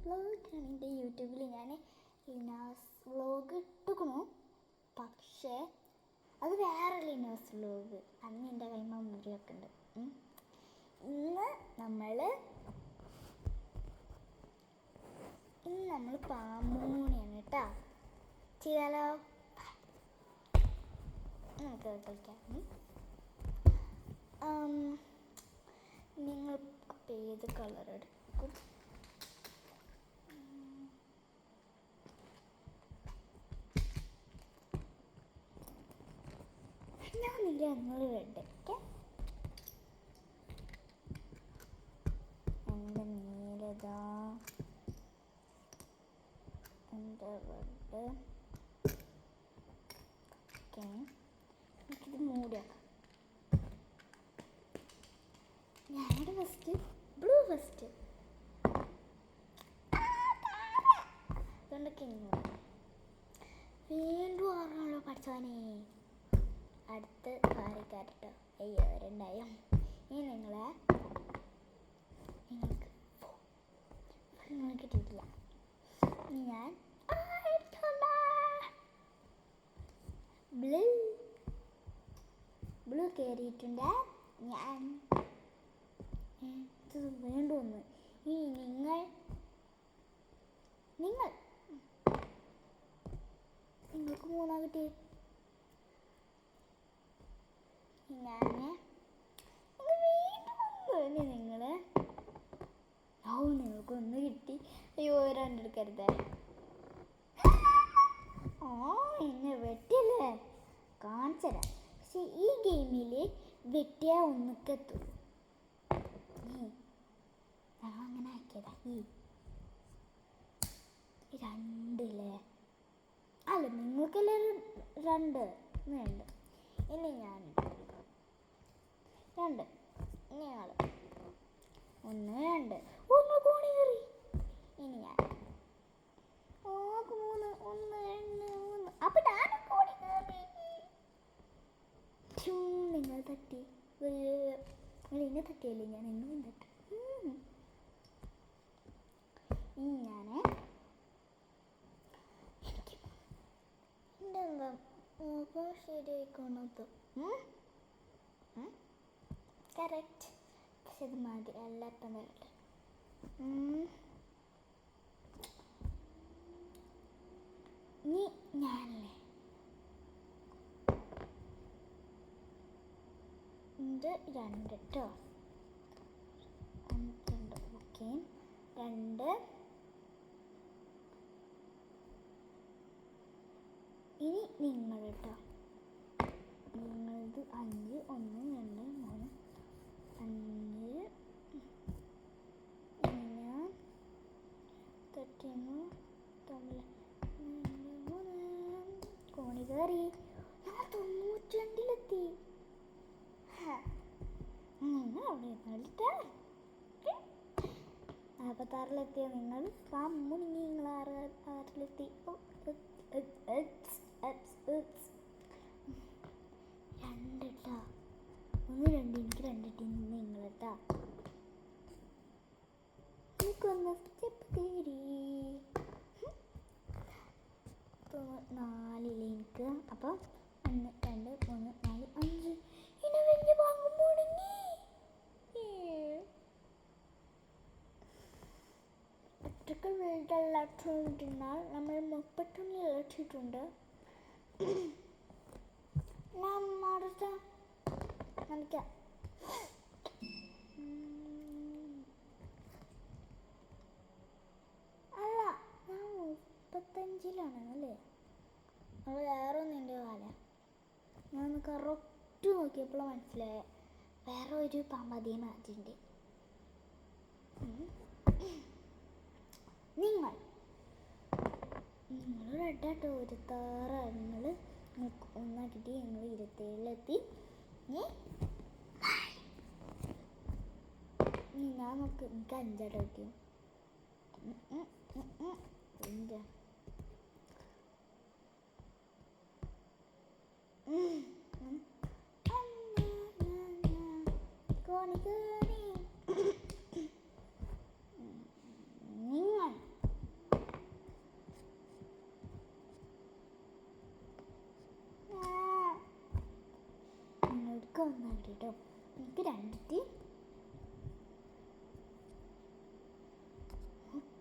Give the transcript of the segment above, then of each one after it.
വ്ളോഗാണ്. എൻ്റെ യൂട്യൂബിൽ ഞാൻ ലിനാസ് വ്ളോഗ് ഇട്ടുക്കണു, പക്ഷേ അത് വേറെ ലിനാസ് വ്ളോഗ്. അന്ന് എൻ്റെ കൈമ മുറിയൊക്കെ ഉണ്ട്. ഇന്ന് നമ്മൾ പാമ്പൂണിയാണ് കേട്ടോ. ചെയ്താലോ? നമുക്ക് കളിക്കാം. നിങ്ങൾ ഏത് കളർ എടുക്കും? ഞാൻ നിങ്ങൾ റെഡ് ഒക്കെ എൻ്റെ നീലതാ, എൻ്റെ റെഡ്. ഓക്കെ, എനിക്കിത് മൂടിയാക്കാം. ഞാനോട് ഫസ്റ്റ് ബ്ലൂ ഫസ്റ്റ് അതുകൊണ്ടൊക്കെ വീണ്ടും ഓർമ്മയുള്ളൂ പഠിച്ചവനെ. അടുത്ത് കാറിക്കാട്ടോ. അയ്യോ, രണ്ടായും. ഇനി നിങ്ങൾക്ക് കിട്ടിയിട്ടില്ല. ഇനി ഞാൻ ബ്ലൂ കയറിയിട്ടുണ്ട്. ഞാൻ ഇത് വേണ്ടുവന്ന്. ഇനി നിങ്ങൾക്ക് മൂന്നാ കിട്ടി. നിങ്ങൾക്കൊന്ന് കിട്ടി. അയ്യോ, രണ്ടെടുക്കരുതേ. എന്നെ വെട്ടിയല്ലേ, കാണിച്ചരാം. പക്ഷെ ഈ ഗെയിമിൽ വെട്ടിയാൽ ഒന്നിക്കെത്തുള്ളൂ. ഞാൻ അങ്ങനെ ആക്കിയതാ. ഈ രണ്ടില്ലേ? അല്ല, നിങ്ങൾക്കല്ലേ രണ്ട്. ഇനി ഞാൻ രണ്ട്. ഇനി ഞങ്ങൾ ഒന്ന് രണ്ട്. ഒന്ന് കോണി കയറി. ഇനി ഞാൻ മൂന്ന്. ഒന്ന് രണ്ട് മൂന്ന്. അപ്പൊ ഞാൻ കോണി കയറി. നിങ്ങൾ തട്ടി. എന്നെ തട്ടിയല്ലേ, ഞാൻ എന്നും തട്ടി. ഇനി ഞാൻ എന്താ ശരിയായിക്കോണത്? കറക്റ്റ്. പക്ഷെ ഇത് മതി, എല്ലാവർക്കും തരട്ടെ. ഇനി ഞാനല്ലേ ഇത് രണ്ട് കേട്ടോ. രണ്ട്. ഓക്കെ, രണ്ട്. ഇനി നിങ്ങൾ കേട്ടോ. നിങ്ങളത് 5. 1 2 3 5. ഞാൻ തട്ടിന്നു തമ്മിൽ കോണി കയറി. ഞാൻ 92-ലെത്തി. നിങ്ങൾ അവിടെ ഇരുന്നിട്ട് 46-ലെത്തിയ നിങ്ങൾ മുങ്ങി. നിങ്ങൾ 6-ലെത്തി. രണ്ട് കേട്ടോ. 1 2. എനിക്ക് 2 ടീം. നിങ്ങൾ കേട്ടോ. എനിക്കൊന്ന് സ്റ്റെപ്പ് കയറി 4-ല് എനിക്ക്. അപ്പം 1 2 3 4 5. ഇനി വലിയ ഭാഗം മുടങ്ങി. എത്രക്ക് വീട്ടിലാക്കിയിരുന്നാൽ നമ്മൾ 31 ഇട്ടിട്ടുണ്ട്. കാണിക്കാം. അല്ല, ഞാൻ 35-ലാണ് അല്ലേ? അത് വേറെ ഒന്നിൻ്റെ കാല. ഞാൻ കറക്റ്റ് നോക്കിയപ്പോൾ മനസ്സിലായ വേറെ ഒരു പാമ്പതിയെ മാറ്റിണ്ട്. നിങ്ങൾ റെഡാട്ടോ. 26 നിങ്ങൾ ഒന്നാക്കിയിട്ട് ഞങ്ങൾ 27-ലെത്തി. ഞാൻ നോക്ക്. എനിക്ക് 5 കിട്ടിയോ? എൻ്റെ കോണി കയറി. നിങ്ങൾ കേട്ടോ. എനിക്ക് 2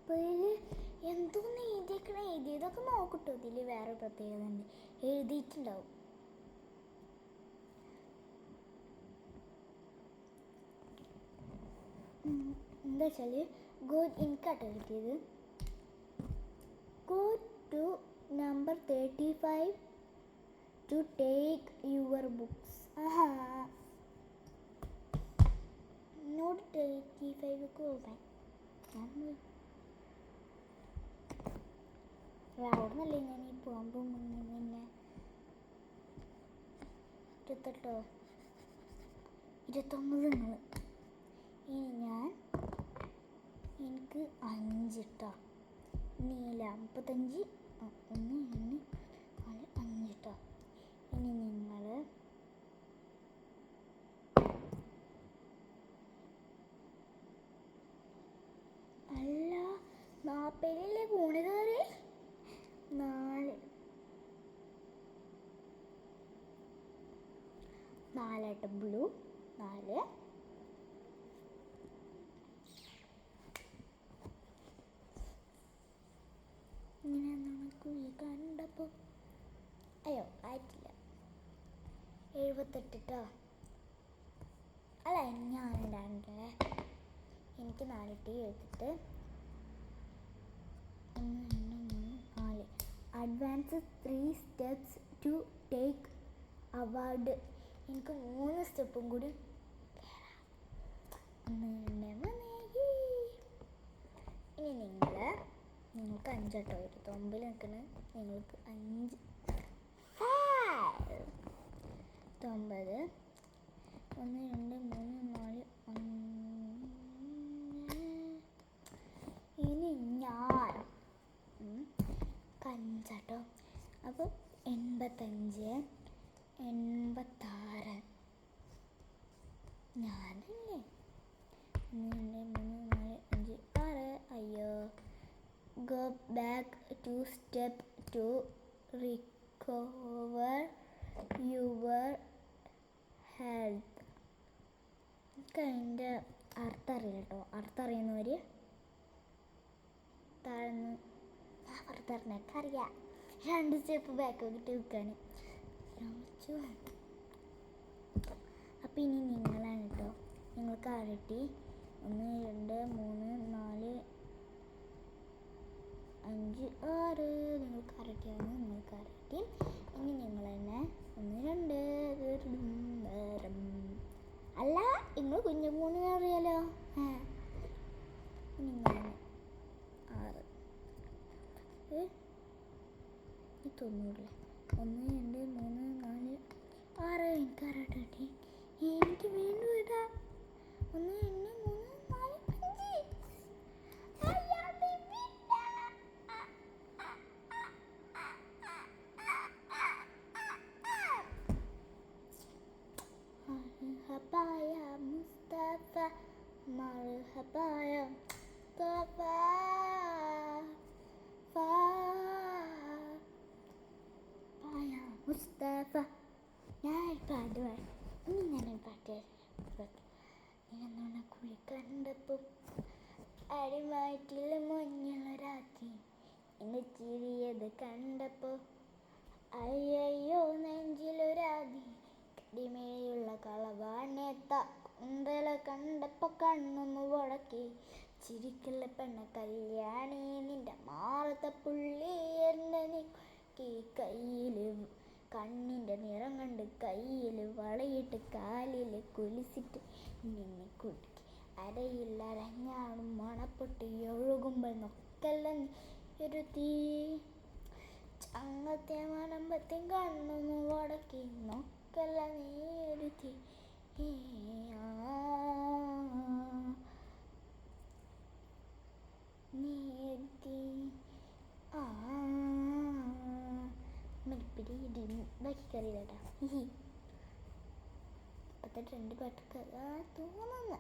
30 എന്തോന്ന് എഴുതിയതൊക്കെ നോക്കട്ടോ. ഇതിൽ വേറെ പ്രത്യേകത ഉണ്ട്, എഴുതിയിട്ടുണ്ടാവും. എന്താ വെച്ചാൽ എനിക്കാട്ടോ കിട്ടിയത്. Go to number 35 to take your books. Note 35 പോകാൻ അവിടെ നല്ലേ ഞാൻ ഈ പോകുമ്പോൾ പിന്നെ 28 29 നിങ്ങൾ. ഇനി എനിക്ക് 5 ഇട്ടോ. നീല 35 1 2 4 5 ഇട്ടോ. ഇനി നിങ്ങൾ അല്ല 40 പോണ കയറി 4 ബ്ലൂ 4 ഇങ്ങനെ നമുക്ക് കണ്ടപ്പോൾ അയ്യോ ആയിട്ടില്ല 78 കേട്ടോ. അല്ല ഞാനിടാണ്ടല്ലേ, എനിക്ക് 4 ടീ എടുത്തിട്ട് 1 2 3 4 advance 3 steps to take award. എനിക്ക് 3 സ്റ്റെപ്പും കൂടി 1 2 3. ഇനി നിങ്ങൾക്ക് 5 കേട്ടോ. 29 നിൽക്കണ നിങ്ങൾക്ക് 5 9 1 2 3 4 ഇനി ഞാൻ 5 കേട്ടോ. അപ്പോൾ 85 86 ഞാനല്ലേ 1 2 3 4 5 6. അയ്യോ. Go back 2 step to recover your health. എനിക്ക് അതിൻ്റെ അർത്ഥം അറിയില്ല കേട്ടോ. അർത്ഥം അറിയുന്നവർ താഴ്ന്ന് അർത്ഥം അറിഞ്ഞൊക്കെ അറിയാം. 2 സ്റ്റെപ്പ് ബാക്കോട്ട് വെക്കാൻ ശ്രമിച്ചു. അപ്പം ഇനി നിങ്ങളാണ് കേട്ടോ. നിങ്ങൾക്ക് ആരട്ടി 1 2 3 4 5 6 നിങ്ങൾക്ക് അരട്ടിയാണ്. നിങ്ങൾക്ക് അരട്ടി. ഇനി നിങ്ങൾ തന്നെ 1 2 അല്ല നിങ്ങൾ കുഞ്ഞു മൂന്ന് അറിയാലോ. നിങ്ങൾ 6 90 1 2 3 4 6 എനിക്ക് അരട്ടി. എനിക്ക് വീണ്ടും ഇടാം 1 2 3 4 5. Marhaba ya Mustafa, marhaba ya Mustafa, ya Mustafa. ഞാൻ പാടുവാണ്. ഇനി ഞാനൊരു പാട്ട് ഞാൻ കുളിക്കണ്ടപ്പോൾ അടിമാറ്റിൽ മഞ്ഞുള്ള രാത്രി എന്നെ ചിരിയത് കണ്ടപ്പോൾ അയ്യോ നെഞ്ചിലൊരാതി കടിമേയുള്ള കളവാണെത്ത കുന്തല കണ്ടപ്പോൾ കണ്ണൊന്നു ഉടക്കി ചിരിക്കല്ല പെണ്ണ കല്യാണി നിന്റെ മാറത്തെ പുള്ളി എന്നെ കയ്യിൽ കണ്ണിൻ്റെ നിറം കണ്ട് കയ്യിൽ വളയിട്ട് കാലിൽ കുലിച്ചിട്ട് നിന്നെ കുടുക്കി അരയിൽ അരഞ്ഞാടും മണപ്പൊട്ടി ഒഴുകുമ്പോൾ നൊക്കെല്ലാം ഒരു തീ ചങ്ങത്തെ മണമ്പത്തെ കണ്ണൊന്നു വടക്കി നൊക്കെല്ലാം നീരു തീ നീരുത്തി മരിപ്പിടി ബാക്കി കറിയില്ലട്ടാ. ഇപ്പോഴത്തെ 2 പാട്ടൊക്കെ തോന്നുന്നു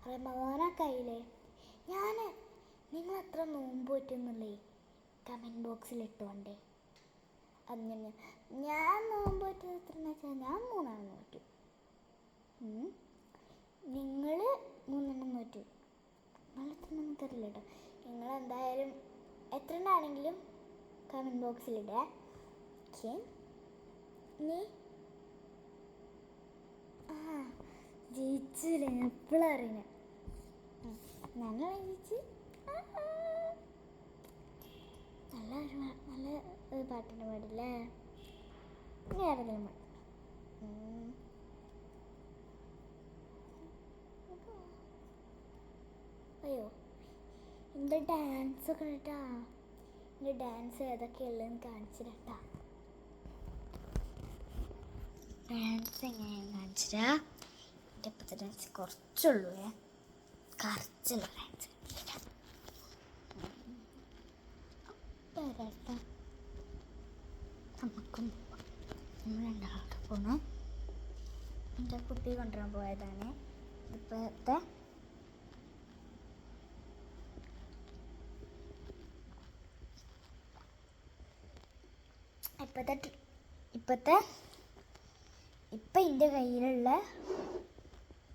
റമദാനൊക്കെയായില്ലേ. നിങ്ങൾ എത്ര നോമ്പ് പറ്റുന്നുള്ളേ കമൻറ്റ് ബോക്സിൽ ഇട്ടുകൊണ്ടേ. അങ്ങനെ ഞാൻ നോമ്പ് പറ്റുന്നത് എത്രയെന്ന് വെച്ചാൽ ഞാൻ 3 നോറ്റു. നിങ്ങൾ 3 നോറ്റു. നിങ്ങൾ എത്ര നമുക്കറിയില്ല കേട്ടോ. നിങ്ങൾ എന്തായാലും എത്ര എണ്ണാണെങ്കിലും കമൻറ്റ് ബോക്സിലിടുക. ഓക്കെ, നീ ജയിച്ചില്ലേ? എപ്പോഴും അറിയണേ ഞങ്ങൾ ജയിച്ച്. നല്ല പാട്ടിൻ്റെ പാടില്ലേ? ഇനി ആരെങ്കിലും പാടും. അയ്യോ, എൻ്റെ ഡാൻസൊക്കെ കേട്ടാ. എൻ്റെ ഡാൻസ് ഏതൊക്കെയുള്ളതെന്ന് കാണിച്ചിട്ടാ. ഡാൻസ് എങ്ങനെയാണ് കാണിച്ചിട്ടാ? എൻ്റെ ഇപ്പോഴത്തെ ഡാൻസ് കുറച്ചുള്ളൂ, കറച്ചുള്ള ഡാൻസ് നമുക്കും പോവാം. നമ്മൾ രണ്ടാളോട്ട് പോണു. എൻ്റെ കുപ്പി കൊണ്ടുവരാൻ പോയതാണ്. ഇപ്പോഴത്തെ ഇപ്പം എൻ്റെ കയ്യിലുള്ള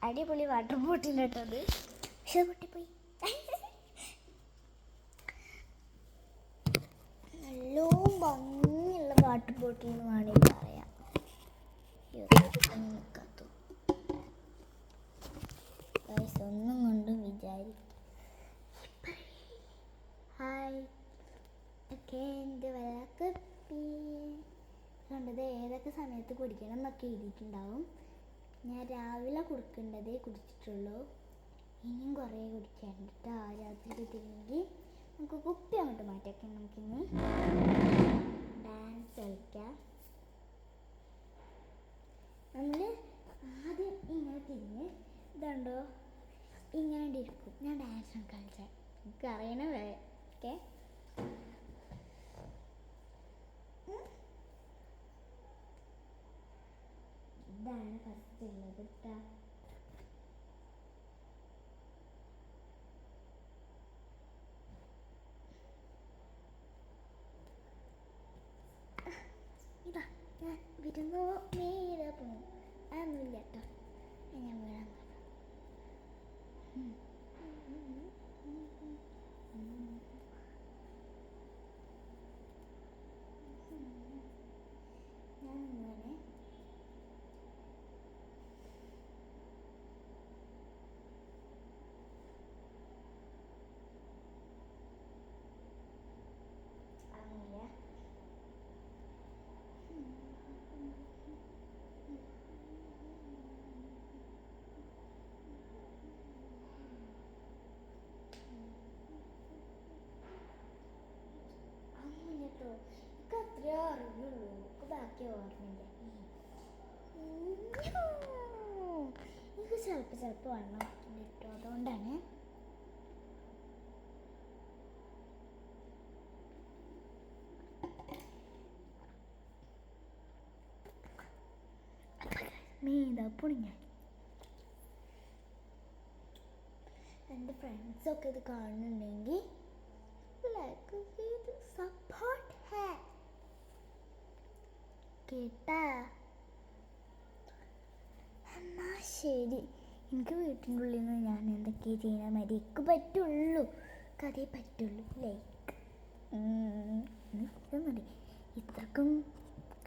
അടിപൊളി വാട്ടർ ബോട്ടിൽ കേട്ടത്. പക്ഷെ പൊട്ടിപ്പോയി. നല്ല ഭംഗിയുള്ള വാട്ടർ ബോട്ടിൽ എന്ന് വേണമെങ്കിൽ പറയാം. നിൽക്കാത്തു ഒന്നും കൊണ്ടും വിചാരിക്കും. ഹായ്, ഒക്കെ എൻ്റെ കുപ്പി കണ്ടത് ഏതൊക്കെ സമയത്ത് കുടിക്കണം എന്നൊക്കെ എഴുതിയിട്ടുണ്ടാവും. ഞാൻ രാവിലെ കുടിക്കേണ്ടതേ കുടിച്ചിട്ടുള്ളൂ. ഇനിയും കുറേ കുടിക്കാറുണ്ട് കേട്ടോ. രാത്രി കിട്ടിയില്ലെങ്കിൽ നമുക്ക് കുപ്പി അങ്ങോട്ട് മാറ്റിയൊക്കെ നമുക്കിനി ഡാൻസ് കളിക്കാം. നമ്മൾ ആദ്യം ഇങ്ങനെ തിരിഞ്ഞ് ഇതുണ്ടോ ഇങ്ങനെ ഇരിക്കും. ഞാൻ ഡാൻസ് കളിച്ചാൽ എനിക്ക് അറിയണ ഓക്കെ. ഇതാണ് ഫസ്റ്റ് ഉള്ളത് കേട്ടോ. ഇതാ ഞാൻ വിരുന്നോ നേരെ പോകും. അതൊന്നുമില്ല കേട്ടോ, ഞാൻ വീഴാൻ ഞാനിങ്ങനെ അങ്ങനെ കേട്ടോ. എനിക്ക് അത്രയോ അറിയുള്ളൂ, എനിക്ക് ബാക്കി ഓർമ്മയില്ല. എനിക്ക് ചിലപ്പോൾ വണ്ണം കിട്ടും, അതുകൊണ്ടാണ്. മീതാപ്പൊടി ഞാൻ എൻ്റെ ഫ്രണ്ട്സൊക്കെ ഇത് കാണുന്നുണ്ടെങ്കിൽ ലൈക്ക് ചെയ്ത് സപ്പോർട്ട് കേട്ടാ. എന്നാ ശരി, എനിക്ക് വീട്ടിൻ്റെ ഉള്ളിൽ നിന്ന് ഞാൻ എന്തൊക്കെയാണ് ചെയ്യുന്ന മതി എനിക്ക് പറ്റുള്ളൂ, കഥയെ പറ്റുള്ളൂ. മതി. ഇത്രക്കും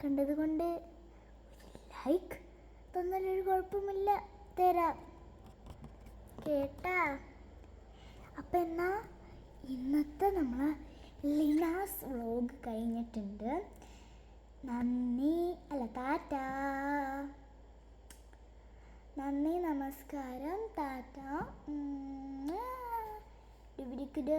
കണ്ടത് കൊണ്ട് ലൈക്ക് തന്നാലൊരു കുഴപ്പമില്ല, തരാം കേട്ടാ. അപ്പം എന്നാ ഇന്നത്തെ നമ്മളെ ലിനാസ് വ്ളോഗ് കഴിഞ്ഞിട്ടുണ്ട്. ടാറ്റാ, നന്ദി, നമസ്കാരം, ടാറ്റാ. ഡുബിഡിക്കിട്